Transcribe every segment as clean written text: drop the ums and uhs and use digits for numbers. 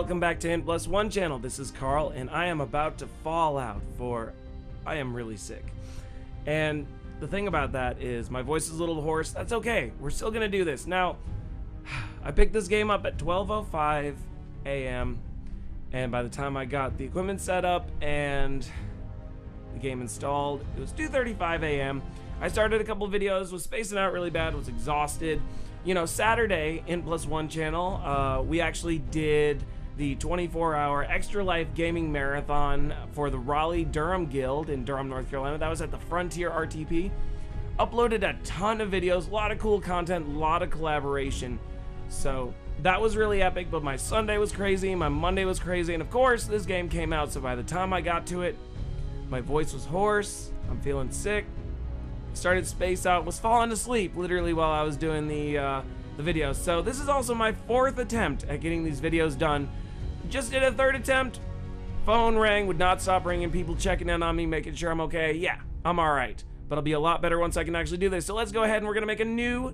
welcome back to intplusone channel. This is Carl, and I am about to fall out for... I am really sick. And the thing about that is my voice is a little hoarse. That's okay. We're still gonna do this. Now, I picked this game up at 12:05 a.m. and by the time I got the equipment set up and the game installed, it was 2:35 a.m. I started a couple videos, was spacing out really bad, was exhausted. You know, Saturday, intplusone channel, we actually did the 24-hour Extra Life Gaming Marathon for the Raleigh-Durham Guild in Durham, North Carolina. That was at the Frontier RTP. Uploaded a ton of videos, a lot of cool content, a lot of collaboration. So that was really epic, but my Sunday was crazy, my Monday was crazy, and of course, this game came out, so by the time I got to it, my voice was hoarse, I'm feeling sick, started space out, was falling asleep literally while I was doing the videos. So this is also my 4th attempt at getting these videos done. Just did a 3rd attempt, phone rang, would not stop ringing, people checking in on me, making sure I'm okay. Yeah, I'm all right, but I'll be a lot better once I can actually do this. So let's go ahead and we're gonna make a new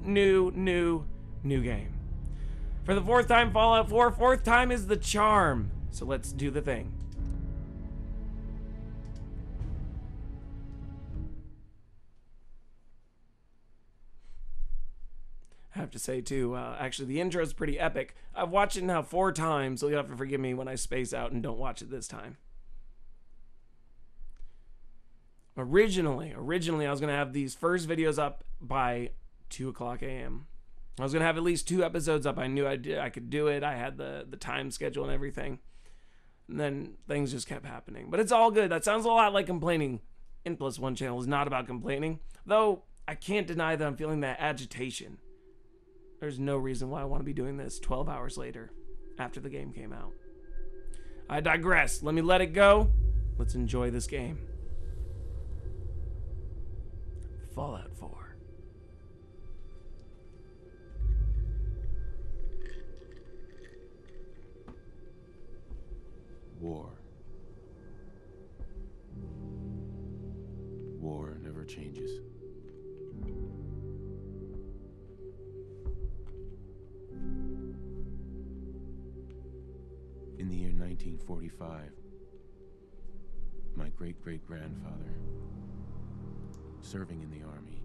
game. For the 4th time, Fallout 4, 4th time is the charm. So let's do the thing. I have to say too, actually the intro is pretty epic. I've watched it now 4 times, so you'll have to forgive me when I space out and don't watch it this time. Originally I was gonna have these first videos up by 2 o'clock a.m. I was gonna have at least 2 episodes up. I knew I could do it. I had the time schedule and everything. And then things just kept happening. But it's all good. That sounds a lot like complaining. intplusone channel is not about complaining. Though I can't deny that I'm feeling that agitation. There's no reason why I want to be doing this 12 hours later after the game came out. I digress. Let me let it go. Let's enjoy this game. Fallout 4. War. War never changes. In the year 1945, my great-great-grandfather, serving in the army,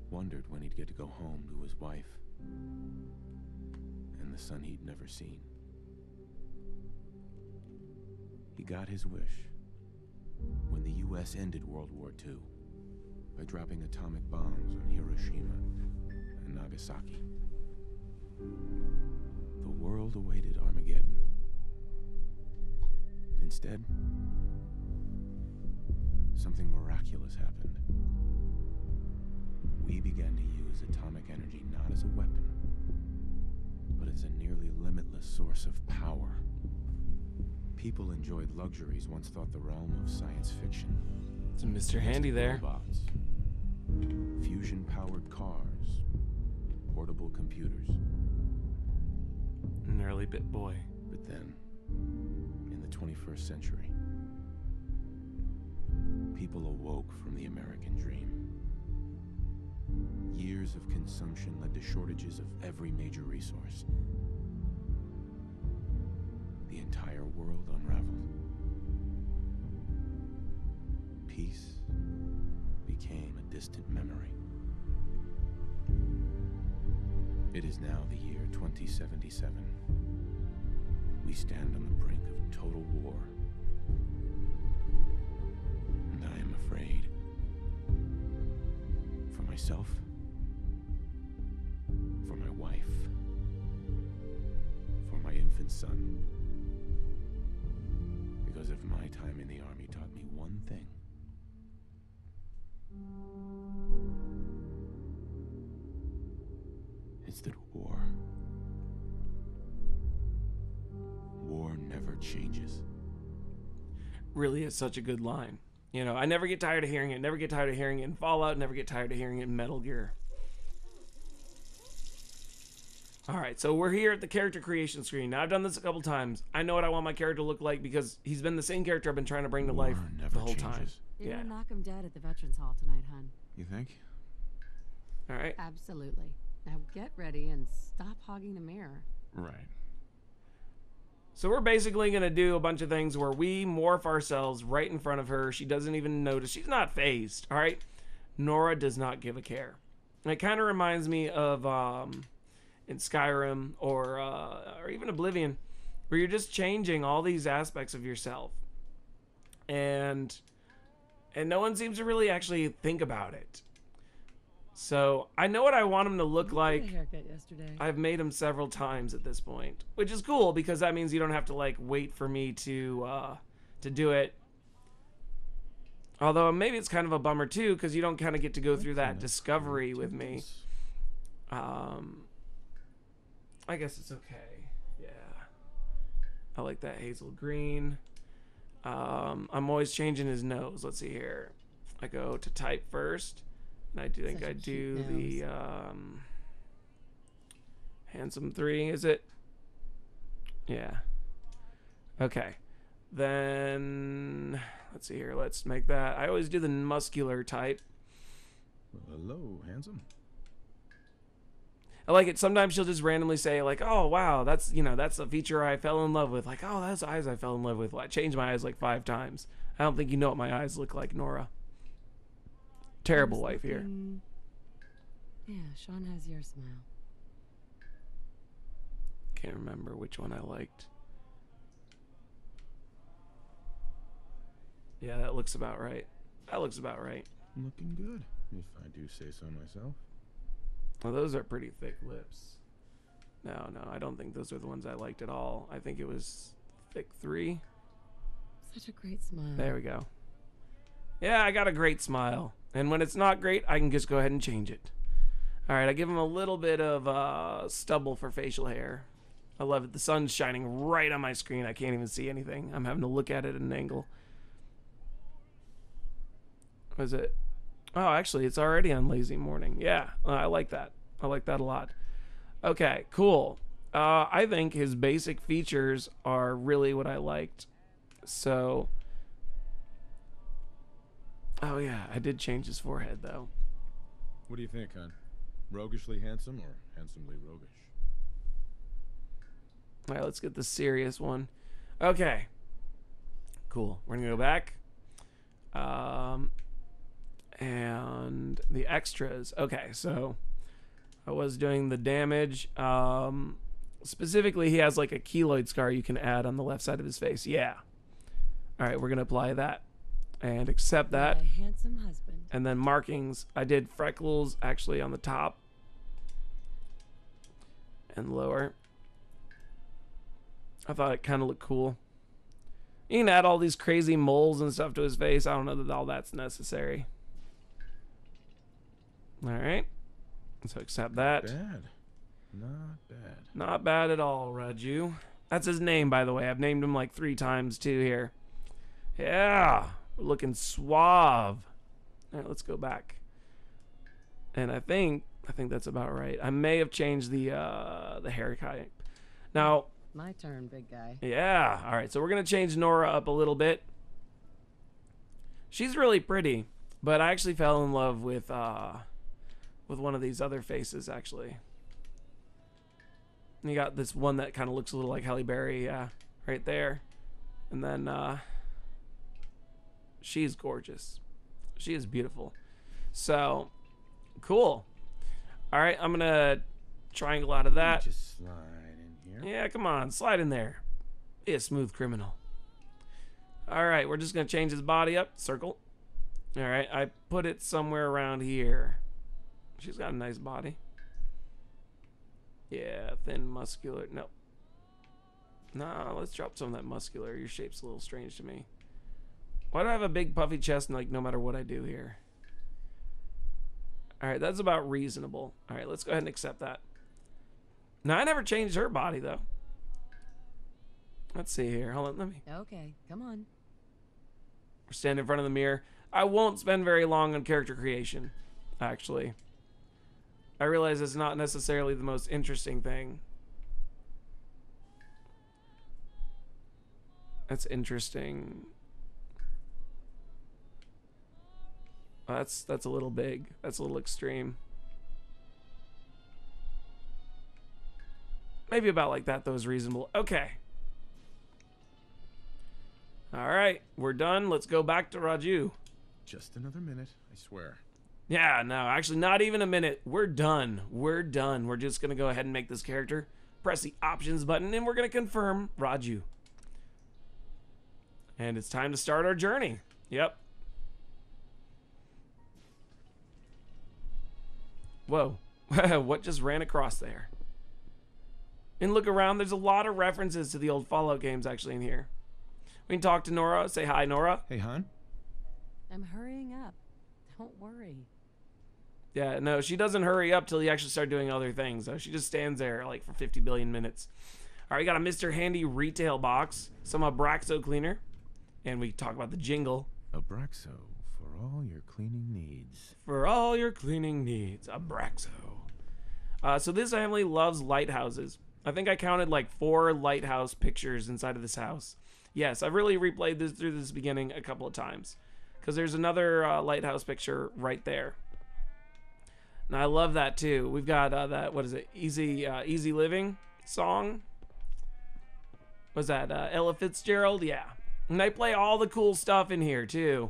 wondered when he'd get to go home to his wife and the son he'd never seen. He got his wish when the U.S. ended World War II by dropping atomic bombs on Hiroshima and Nagasaki. The world awaited Armageddon. Instead, something miraculous happened. We began to use atomic energy not as a weapon, but as a nearly limitless source of power. People enjoyed luxuries once thought the realm of science fiction. It's a Mr. Handy there. Robots, fusion-powered cars, portable computers. An early bit boy. But then, in the 21st century, people awoke from the American dream. Years of consumption led to shortages of every major resource. The entire world unraveled. Peace became a distant memory. It is now the year 2077. We stand on the brink of total war. And I am afraid. For myself, for my wife, for my infant son. Because if my time in the army taught me one thing, it's that war never changes. Really is such a good line. You know, I never get tired of hearing it, never get tired of hearing it in Fallout, never get tired of hearing it in Metal Gear. Alright, so we're here at the character creation screen. Now, I've done this a couple times. I know what I want my character to look like because he's been the same character I've been trying to bring to life the whole time. You're Yeah. gonna knock him dead at the Veterans Hall tonight, hun. You think? Alright. Absolutely. Now get ready and stop hogging the mirror. Right. So we're basically going to do a bunch of things where we morph ourselves right in front of her. She doesn't even notice. She's not phased, all right? Nora does not give a care. And it kind of reminds me of in Skyrim or even Oblivion, where you're just changing all these aspects of yourself. And no one seems to really actually think about it. So I know what I want him to look like. I got a haircut yesterday. I've made him several times at this point, which is cool because that means you don't have to like wait for me to do it. Although maybe it's kind of a bummer too because you don't kind of get to go through that discovery with me. I guess it's okay. Yeah, I like that hazel green. I'm always changing his nose. Let's see here. I go to type first. And I do think I do the handsome 3, is it? Yeah. Okay. Then let's see here. Let's make that. I always do the muscular type. Well, hello, handsome. I like it. Sometimes she'll just randomly say like, "Oh wow, that's that's a feature I fell in love with." Like, "Oh, that's eyes I fell in love with." Well, I changed my eyes like 5 times. I don't think you know what my eyes look like, Nora. Terrible wife here. Yeah, Sean has your smile. Can't remember which one I liked. Yeah, that looks about right. That looks about right. Looking good, if I do say so myself. Well, those are pretty thick lips. No, I don't think those are the ones I liked at all. I think it was thick 3. Such a great smile. There we go. Yeah, I got a great smile. And when it's not great, I can just go ahead and change it. All right, I give him a little bit of stubble for facial hair. I love it. The sun's shining right on my screen. I can't even see anything. I'm having to look at it at an angle. What is it? Oh, actually, it's already on lazy morning. Yeah, I like that. I like that a lot. Okay, cool. I think his basic features are really what I liked. So... Oh yeah, I did change his forehead though. What do you think, hon? Roguishly handsome or handsomely roguish? All right, let's get the serious one. Okay, cool. We're gonna go back. And the extras. Okay, so I was doing the damage. Specifically, he has like a keloid scar you can add on the left side of his face. Yeah. All right, we're gonna apply that. And accept that. My handsome husband. And then markings. I did freckles actually on the top and lower. I thought it kind of looked cool. You can add all these crazy moles and stuff to his face. I don't know that all that's necessary. All right. So accept that. Not bad. Not bad. Not bad at all, Raju. That's his name, by the way. I've named him like 3 times too here. Yeah. We're looking suave. All right, let's go back. And I think that's about right. I may have changed the haircut. Now, My turn, big guy. yeah. All right, so we're gonna change Nora up a little bit. She's really pretty, but I actually fell in love with one of these other faces actually. And you got this one that kind of looks a little like Halle Berry, yeah, right there, and then. She's gorgeous. She is beautiful. So, cool. All right, I'm going to triangle out of that. Just slide in here. Yeah, come on. Slide in there. Be a smooth criminal. All right, we're just going to change his body up. Circle. All right, I put it somewhere around here. She's got a nice body. Yeah, thin, muscular. No. Nah, let's drop some of that muscular. Your shape's a little strange to me. Why do I have a big puffy chest like no matter what I do here? All right, that's about reasonable. All right, let's go ahead and accept that. Now, I never changed her body, though. Let's see here. Hold on, let me... Okay, come on. Stand in front of the mirror. I won't spend very long on character creation, actually. I realize it's not necessarily the most interesting thing. That's interesting. That's a little big. That's a little extreme. Maybe about like that, though, is reasonable. Okay. All right, we're done. Let's go back to Raju. Just another minute, I swear. Yeah, no, actually not even a minute. We're done. We're done. We're just going to go ahead and make this character. Press the options button and we're going to confirm Raju. And it's time to start our journey. Yep. Whoa. What just ran across there? And look around, there's a lot of references to the old Fallout games actually in here. We can talk to Nora. Say hi, Nora. Hey, hon. I'm hurrying up. Don't worry. Yeah, no, she doesn't hurry up till you actually start doing other things. She just stands there like for 50 billion minutes. All right, we got a Mr. Handy retail box, some Abraxo cleaner, and we talk about the jingle. Abraxo, for all your cleaning needs. For all your cleaning needs, Abraxo. So this family loves lighthouses. I think I counted like 4 lighthouse pictures inside of this house. Yes, I've really replayed this through this beginning a couple of times. Because there's another lighthouse picture right there. And I love that too. We've got that, what is it? Easy Living song. Was that Ella Fitzgerald? Yeah. And they play all the cool stuff in here too.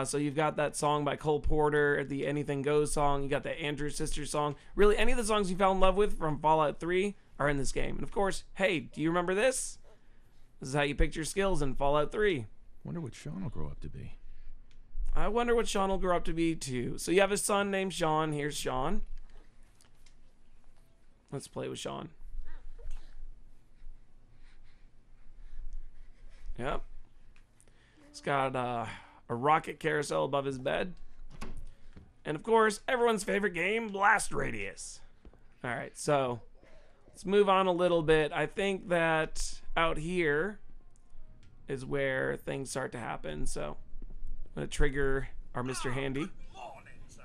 So you've got that song by Cole Porter, the Anything Goes song. You got the Andrew Sisters song. Really, any of the songs you fell in love with from Fallout 3 are in this game. And of course, hey, do you remember this? This is how you picked your skills in Fallout 3. Wonder what Sean will grow up to be. I wonder what Sean will grow up to be too. So you have a son named Sean. Here's Sean. Let's play with Sean. Yep. He's got a rocket carousel above his bed. And of course, everyone's favorite game, Blast Radius. All right, so let's move on a little bit. I think that out here is where things start to happen. So I'm going to trigger our Mr. Handy. Good morning, sir.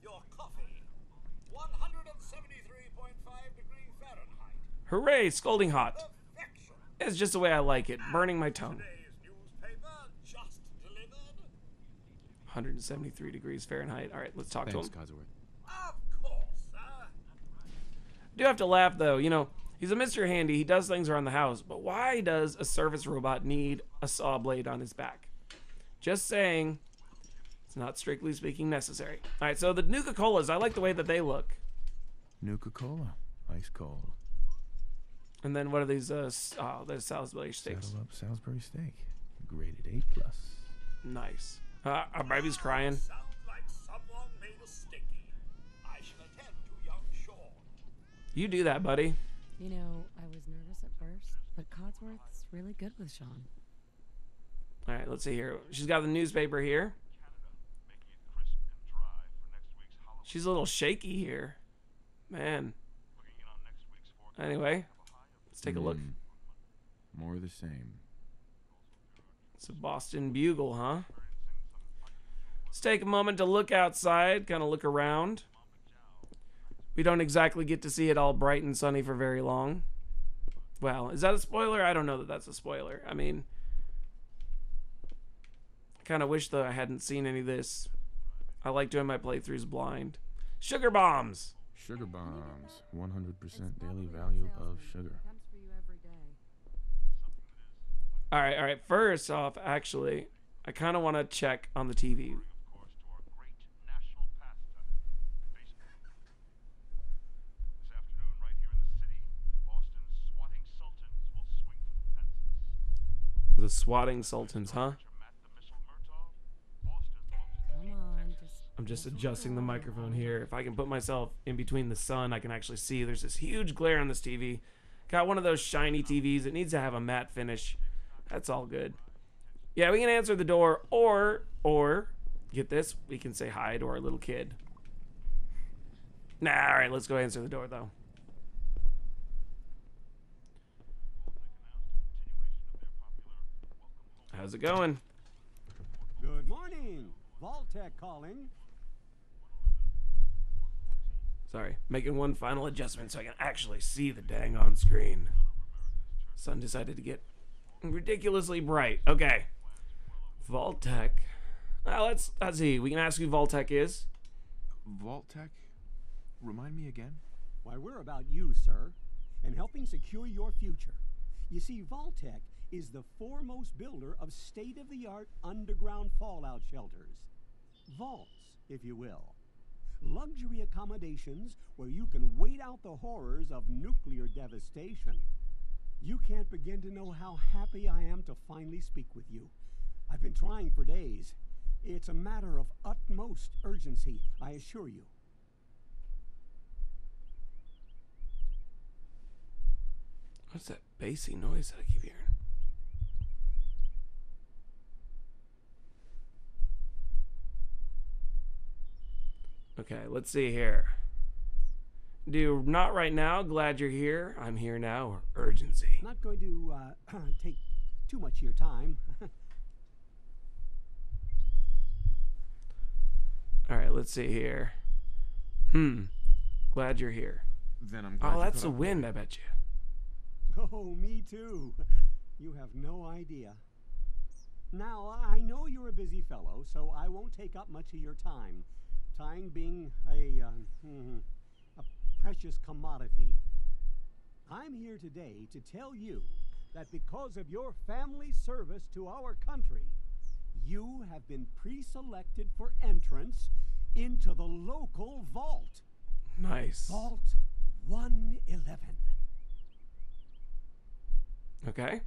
Your coffee. 173.5 degrees Fahrenheit. Hooray, scalding hot. Perfection. It's just the way I like it, burning my tongue. Today's newspaper just delivered. 173 degrees Fahrenheit. All right, let's talk Thanks, to him. Of course, sir. I do have to laugh, though. You know, he's a Mr. Handy. He does things around the house. But why does a service robot need a saw blade on his back? Just saying, it's not strictly speaking necessary. All right, so the Nuka-Colas, I like the way that they look. Nuka-Cola, ice cold. And then what are these? There's Salisbury steaks. Saddle up Salisbury steak, graded A+. Nice. Our baby's crying. Sounds like someone made a sticky. I shall attend to young Sean. You do that, buddy. You know, I was nervous at first, but Codsworth's really good with Sean. All right, let's see here. She's got the newspaper here. She's a little shaky here. Man. Anyway, let's take a look. More of the same. It's a Boston Bugle, huh? Let's take a moment to look outside, kind of look around. We don't exactly get to see it all bright and sunny for very long. Well, is that a spoiler? I don't know that that's a spoiler. I mean, I kind of wish that I hadn't seen any of this. I like doing my playthroughs blind. Sugar bombs! Sugar bombs. 100% daily value of sugar. Comes for you every day. All right. First off, actually, I kind of want to check on the TV. The swatting sultans, huh? Come on, I'm just adjusting the microphone here. If I can put myself in between the sun, I can actually see. There's this huge glare on this TV. Got one of those shiny TVs. It needs to have a matte finish. That's all good. Yeah, we can answer the door, or get this, we can say hi to our little kid. Nah, all right, let's go answer the door though. How's it going? Good morning. Vaultec calling. Sorry, making one final adjustment so I can actually see the dang on screen. Sun decided to get ridiculously bright. Okay. Vaultec. Well, let's see. We can ask who Vaultec is. Vault-Tec? Remind me again? Why, we're about you, sir, and helping secure your future. You see, Vaultec is the foremost builder of state-of-the-art underground fallout shelters. Vaults, if you will. Luxury accommodations where you can wait out the horrors of nuclear devastation. You can't begin to know how happy I am to finally speak with you. I've been trying for days. It's a matter of utmost urgency, I assure you. What's that bassy noise that I keep hearing? Okay, let's see here. Do not right now, glad you're here. I'm here now, or urgency. Not going to take too much of your time. All right, let's see here. Glad you're here. Then I'm glad Oh, you that's put the up with wind, it. I bet you. Oh, me too. You have no idea. Now, I know you're a busy fellow, so I won't take up much of your time. Time being a precious commodity. I'm here today to tell you that because of your family service to our country, you have been pre-selected for entrance into the local vault. Nice. Vault 111. Okay.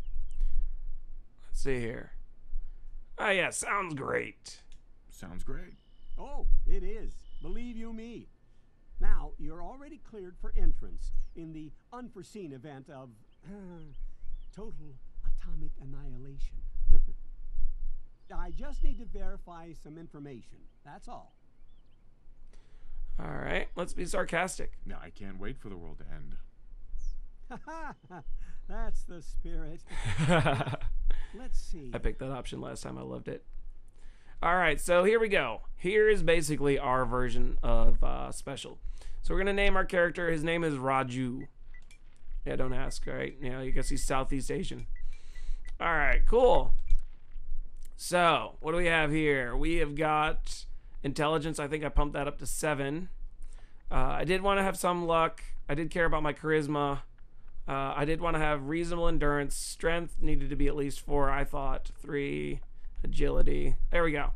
Let's see here. Ah, yeah, sounds great. Sounds great. Oh, it is. Believe you me. Now, you're already cleared for entrance in the unforeseen event of total atomic annihilation. I just need to verify some information. That's all. All right, let's be sarcastic. No, I can't wait for the world to end. That's the spirit. Let's see. I picked that option last time. I loved it. All right, so here we go. Here is basically our version of special. So we're going to name our character. His name is Raju. Yeah, don't ask, all right? Yeah, you guess he's Southeast Asian. All right, cool. So what do we have here? We have got intelligence. I think I pumped that up to 7. I did want to have some luck. I did care about my charisma. I did want to have reasonable endurance. Strength needed to be at least 4, I thought. 3, agility. There we go.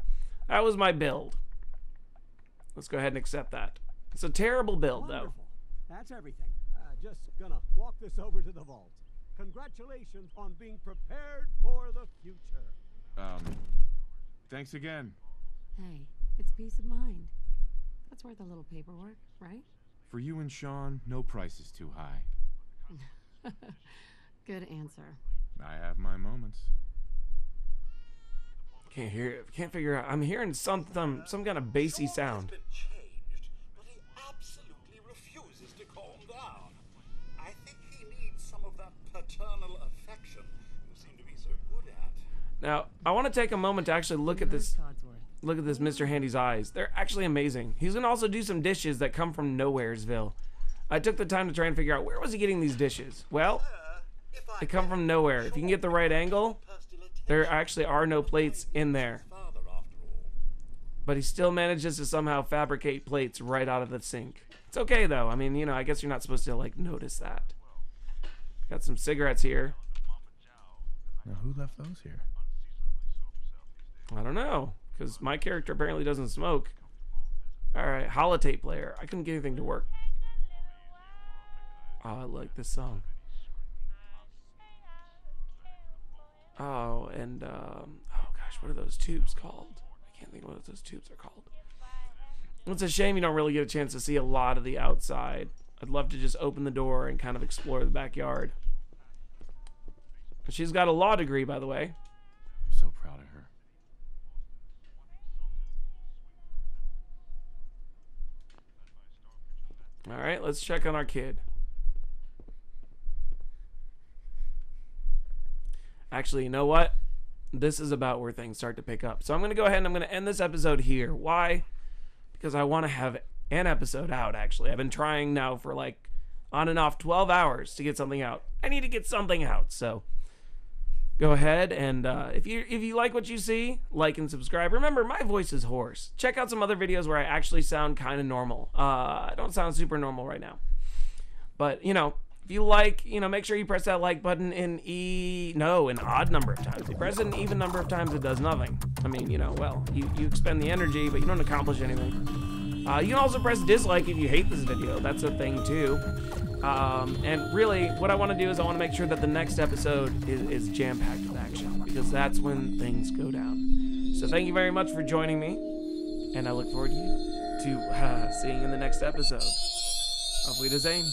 That was my build. Let's go ahead and accept that. It's a terrible build, Wonderful. though. That's everything. Just gonna walk this over to the vault. Congratulations on being prepared for the future. Thanks again. Hey, it's peace of mind. That's worth a little paperwork, right? For you and Sean, no price is too high. Good answer. I have my moments. Can't hear it. Can't figure out. I'm hearing some kind of bassy sound. Sean has been changed, but he absolutely refuses to calm down. I think he needs some of that paternal affection you seem to be so good at. Now, I want to take a moment to actually look at this. Codsworth. Look at this Mr. Handy's eyes. They're actually amazing. He's going to also do some dishes that come from Nowheresville. I took the time to try and figure out where was he getting these dishes. Well, they come from nowhere. If you can get the right angle, there actually are no plates in there. But he still manages to somehow fabricate plates right out of the sink. It's okay, though. I mean, you know, I guess you're not supposed to, like, notice that. Got some cigarettes here. Now, who left those here? I don't know, because my character apparently doesn't smoke. Alright, holotape player. I couldn't get anything to work. Oh, I like this song. Oh, and, oh gosh, what are those tubes called? I can't think of what those tubes are called. It's a shame you don't really get a chance to see a lot of the outside. I'd love to just open the door and kind of explore the backyard. She's got a law degree, by the way. I'm so proud of her. All right, let's check on our kid. Actually, you know what? This is about where things start to pick up. So I'm going to go ahead and I'm going to end this episode here. Why? Because I want to have an episode out, actually. I've been trying now for like on and off 12 hours to get something out. I need to get something out. So go ahead and if you like what you see, like and subscribe. Remember, my voice is hoarse. Check out some other videos where I actually sound kind of normal. I don't sound super normal right now. But, you know, If you like, you know, make sure you press that like button in an odd number of times. If you press it an even number of times, it does nothing. I mean, you know, well, you expend the energy, but you don't accomplish anything. You can also press dislike if you hate this video. That's a thing too. And really, what I want to do is I want to make sure that the next episode is jam-packed with action, because that's when things go down. So thank you very much for joining me, and I look forward to seeing you in the next episode. Auf Wiedersehen.